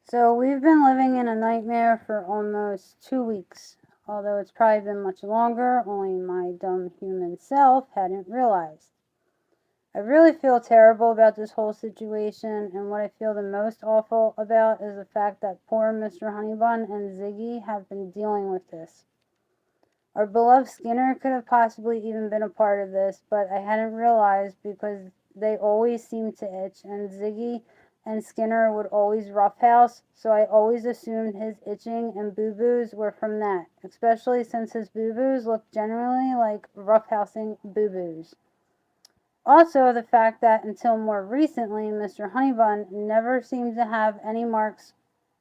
So we've been living in a nightmare for almost 2 weeks, although it's probably been much longer, only my dumb human self hadn't realized. I really feel terrible about this whole situation, and what I feel the most awful about is the fact that poor Mr. Honeybun and Ziggy have been dealing with this. Our beloved Skinner could have possibly even been a part of this, but I hadn't realized because they always seemed to itch, and Ziggy and Skinner would always roughhouse, so I always assumed his itching and boo-boos were from that, especially since his boo-boos look generally like roughhousing boo-boos. Also, the fact that until more recently, Mr. Honeybun never seemed to have any marks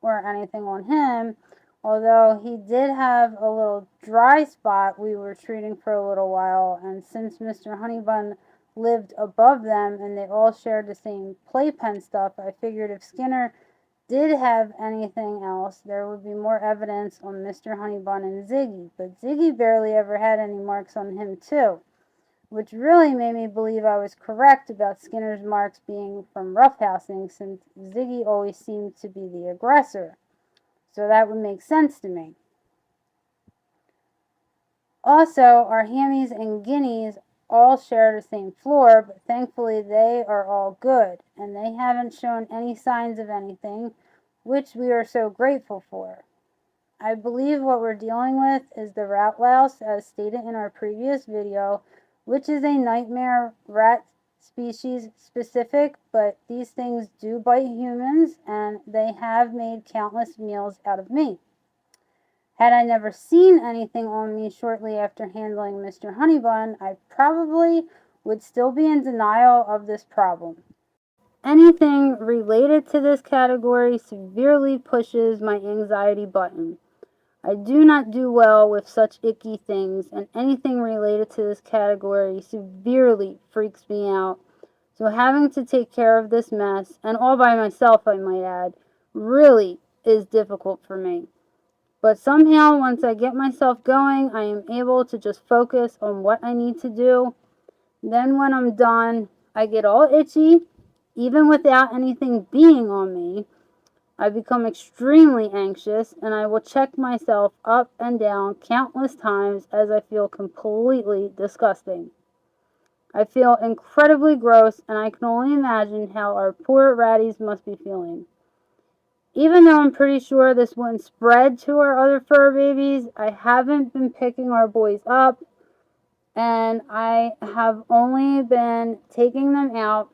or anything on him, although he did have a little dry spot we were treating for a little while, and since Mr. Honeybun lived above them and they all shared the same playpen stuff, I figured if Skinner did have anything else, there would be more evidence on Mr. Honeybun and Ziggy, but Ziggy barely ever had any marks on him too, which really made me believe I was correct about Skinner's marks being from roughhousing, since Ziggy always seemed to be the aggressor. So that would make sense to me. Also, our hammies and guineas all share the same floor, but thankfully they are all good, and they haven't shown any signs of anything, which we are so grateful for. I believe what we're dealing with is the rat louse, as stated in our previous video, which is a nightmare rat species specific, but these things do bite humans, and they have made countless meals out of me. Had I never seen anything on me shortly after handling Mr. Honeybun, I probably would still be in denial of this problem. Anything related to this category severely pushes my anxiety button. I do not do well with such icky things, and anything related to this category severely freaks me out. So having to take care of this mess, and all by myself I might add, really is difficult for me. But somehow once I get myself going, I am able to just focus on what I need to do. Then when I'm done, I get all itchy, even without anything being on me. I become extremely anxious, and I will check myself up and down countless times as I feel completely disgusting. I feel incredibly gross, and I can only imagine how our poor ratties must be feeling. Even though I'm pretty sure this wouldn't spread to our other fur babies, I haven't been picking our boys up, and I have only been taking them out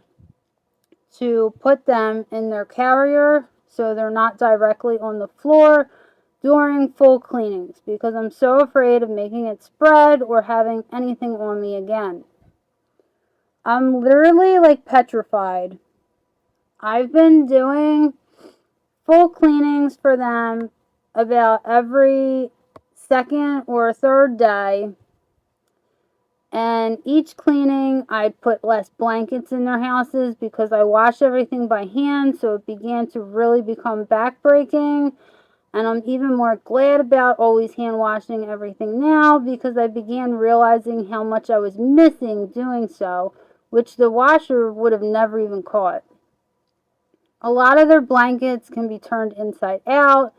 to put them in their carrier so they're not directly on the floor during full cleanings, because I'm so afraid of making it spread or having anything on me again. I'm literally like petrified. I've been doing full cleanings for them about every second or third day, and each cleaning I'd put less blankets in their houses because I wash everything by hand, so it began to really become backbreaking. And I'm even more glad about always hand washing everything now, because I began realizing how much I was missing doing so, which the washer would have never even caught. A lot of their blankets can be turned inside out,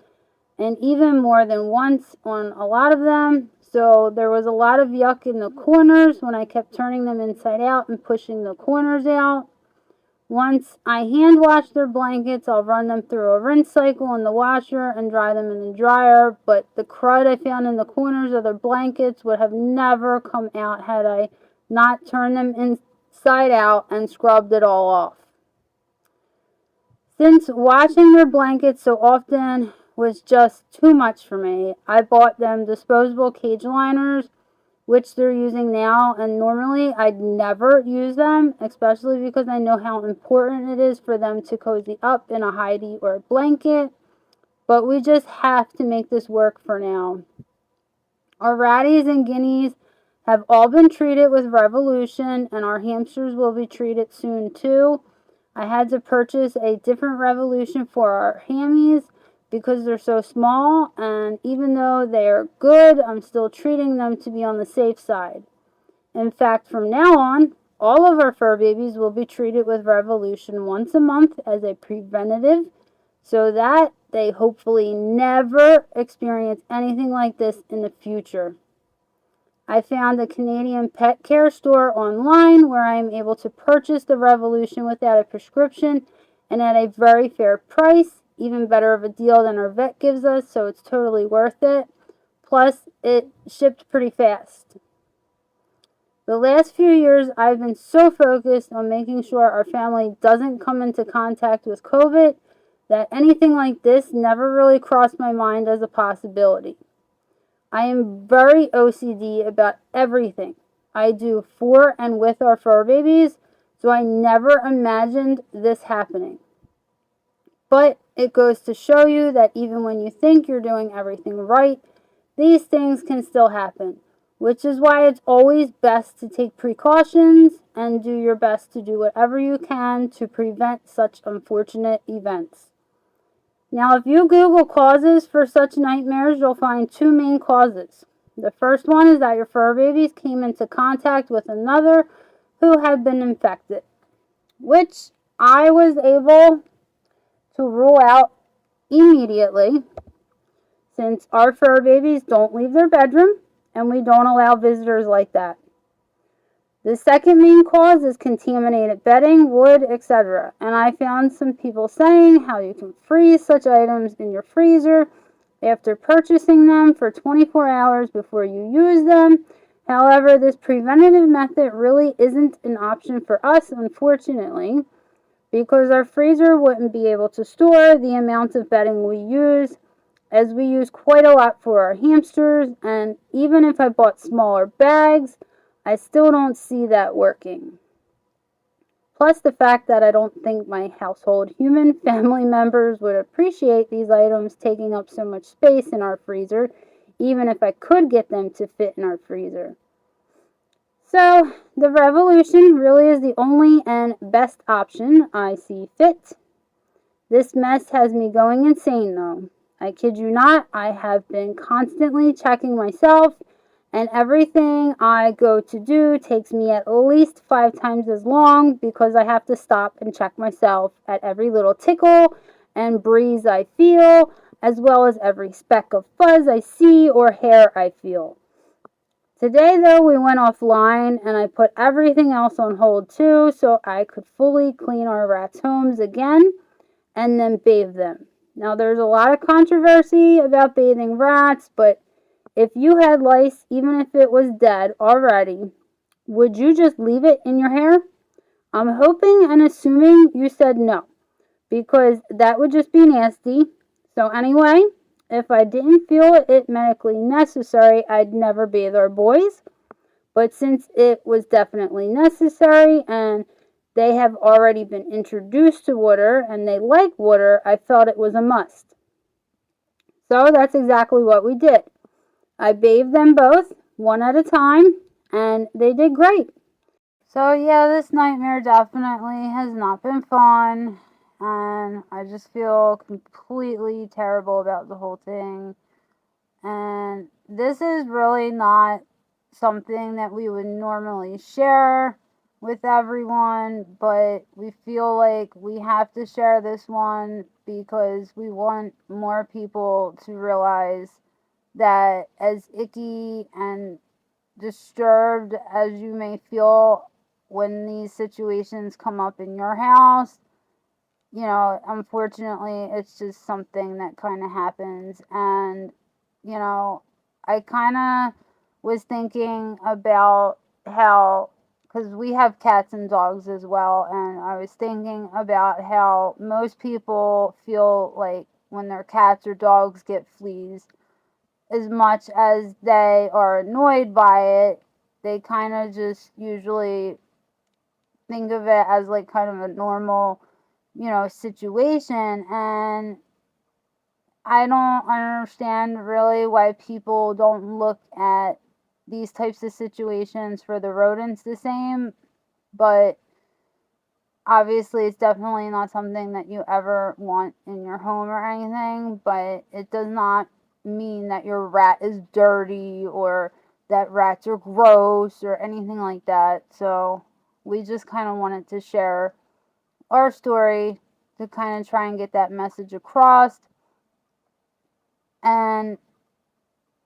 and even more than once on a lot of them. So there was a lot of yuck in the corners when I kept turning them inside out and pushing the corners out. Once I hand wash their blankets, I'll run them through a rinse cycle in the washer and dry them in the dryer, but the crud I found in the corners of their blankets would have never come out had I not turned them inside out and scrubbed it all off. Since washing their blankets so often was just too much for me, I bought them disposable cage liners, which they're using now, and normally I'd never use them, especially because I know how important it is for them to cozy up in a hidey or a blanket, but we just have to make this work for now. Our ratties and guineas have all been treated with Revolution, and our hamsters will be treated soon too. I had to purchase a different Revolution for our hammies because they're so small, and even though they are good, I'm still treating them to be on the safe side. In fact, from now on, all of our fur babies will be treated with Revolution once a month as a preventative, so that they hopefully never experience anything like this in the future. I found a Canadian pet care store online where I am able to purchase the Revolution without a prescription and at a very fair price, even better of a deal than our vet gives us, so it's totally worth it. Plus, it shipped pretty fast. The last few years, I've been so focused on making sure our family doesn't come into contact with COVID that anything like this never really crossed my mind as a possibility. I am very OCD about everything I do for and with our fur babies, so I never imagined this happening. But it goes to show you that even when you think you're doing everything right, these things can still happen, which is why it's always best to take precautions and do your best to do whatever you can to prevent such unfortunate events. Now, if you Google causes for such nightmares, you'll find two main causes. The first one is that your fur babies came into contact with another who had been infected, which I was able to rule out immediately since our fur babies don't leave their bedroom and we don't allow visitors like that. The second main cause is contaminated bedding, wood, etc. And I found some people saying how you can freeze such items in your freezer after purchasing them for 24 hours before you use them. However, this preventative method really isn't an option for us, unfortunately, because our freezer wouldn't be able to store the amount of bedding we use, as we use quite a lot for our hamsters, and even if I bought smaller bags, I still don't see that working. Plus the fact that I don't think my household human family members would appreciate these items taking up so much space in our freezer, even if I could get them to fit in our freezer. So, the Revolution really is the only and best option I see fit. This mess has me going insane though. I kid you not, I have been constantly checking myself, and everything I go to do takes me at least 5 times as long because I have to stop and check myself at every little tickle and breeze I feel, as well as every speck of fuzz I see or hair I feel. Today, though, we went offline and I put everything else on hold too so I could fully clean our rats' homes again and then bathe them. Now, there's a lot of controversy about bathing rats, but if you had lice, even if it was dead already, would you just leave it in your hair? I'm hoping and assuming you said no, because that would just be nasty. So anyway, if I didn't feel it medically necessary, I'd never bathe our boys. But since it was definitely necessary and they have already been introduced to water and they like water, I felt it was a must. So that's exactly what we did. I bathed them both, one at a time, and they did great. So yeah, this nightmare definitely has not been fun, and I just feel completely terrible about the whole thing. And this is really not something that we would normally share with everyone, but we feel like we have to share this one because we want more people to realize that as icky and disturbed as you may feel when these situations come up in your house, unfortunately, it's just something that kind of happens. And, I kind of was thinking about how, because we have cats and dogs as well, and I was thinking about how most people feel like when their cats or dogs get fleas, as much as they are annoyed by it, they kind of just usually think of it as like kind of a normal, situation. And I don't understand really why people don't look at these types of situations for the rodents the same, but obviously it's definitely not something that you ever want in your home or anything, but it does not mean that your rat is dirty or that rats are gross or anything like that. So we just kind of wanted to share our story to kind of try and get that message across. And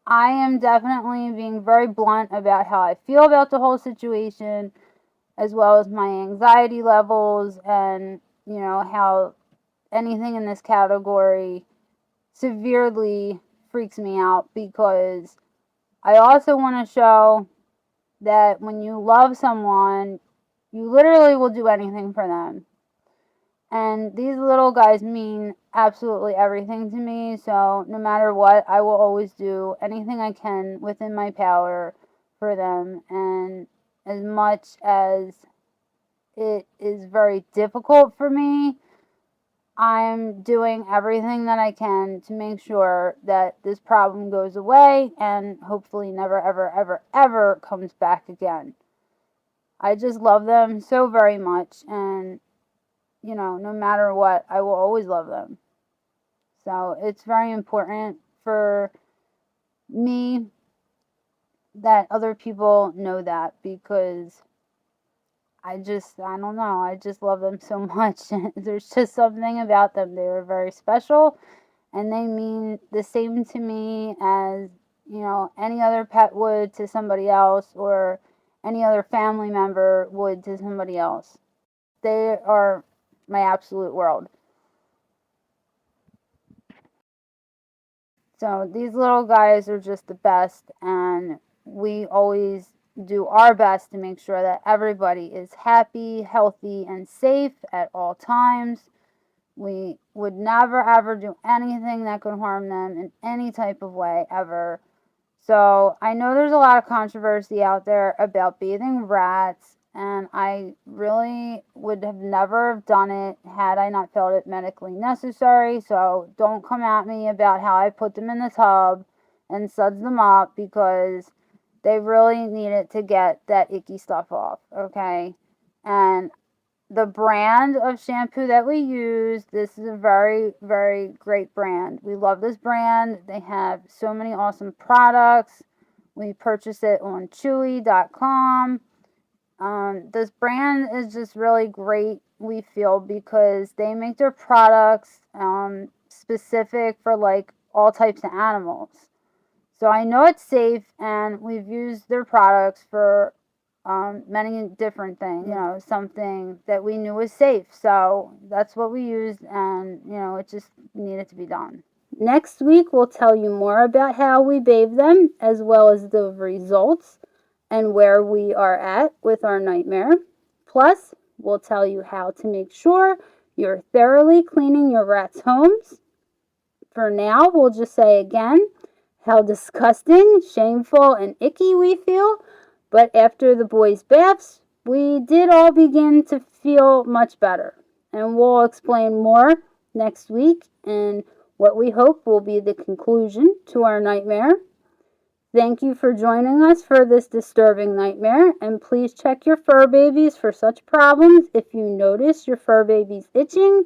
I am definitely being very blunt about how I feel about the whole situation, as well as my anxiety levels, and how anything in this category severely freaks me out, because I also want to show that when you love someone, you literally will do anything for them. And these little guys mean absolutely everything to me, so no matter what, I will always do anything I can within my power for them. And as much as it is very difficult for me, I'm doing everything that I can to make sure that this problem goes away and hopefully never, ever, ever, ever comes back again. I just love them so very much, and no matter what, I will always love them. So it's very important for me that other people know that, because I don't know, I just love them so much. There's just something about them. They are very special, and they mean the same to me as, any other pet would to somebody else, or any other family member would to somebody else. They are my absolute world. So these little guys are just the best, and we always do our best to make sure that everybody is happy, healthy, and safe at all times. We would never ever do anything that could harm them in any type of way ever. So I know there's a lot of controversy out there about bathing rats, and I really would have never have done it had I not felt it medically necessary. So don't come at me about how I put them in the tub and suds them up, because they really needed to get that icky stuff off, okay? And the brand of shampoo that we use, this is a very, very great brand. We love this brand. They have so many awesome products. We purchase it on chewy.com. This brand is just really great, we feel, because they make their products specific for like all types of animals. So I know it's safe, and we've used their products for many different things. Something that we knew was safe. So that's what we used, and it just needed to be done. Next week, we'll tell you more about how we bathe them, as well as the results and where we are at with our nightmare. Plus, we'll tell you how to make sure you're thoroughly cleaning your rats' homes. For now, we'll just say again how disgusting, shameful, and icky we feel. But after the boys' baths, we did all begin to feel much better. And we'll explain more next week in what we hope will be the conclusion to our nightmare. Thank you for joining us for this disturbing nightmare, and please check your fur babies for such problems if you notice your fur babies itching,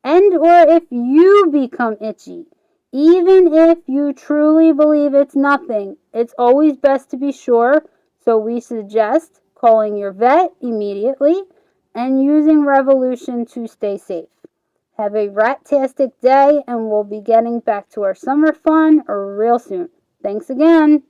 and or if you become itchy. Even if you truly believe it's nothing, it's always best to be sure, so we suggest calling your vet immediately and using Revolution to stay safe. Have a rat-tastic day, and we'll be getting back to our summer fun real soon. Thanks again.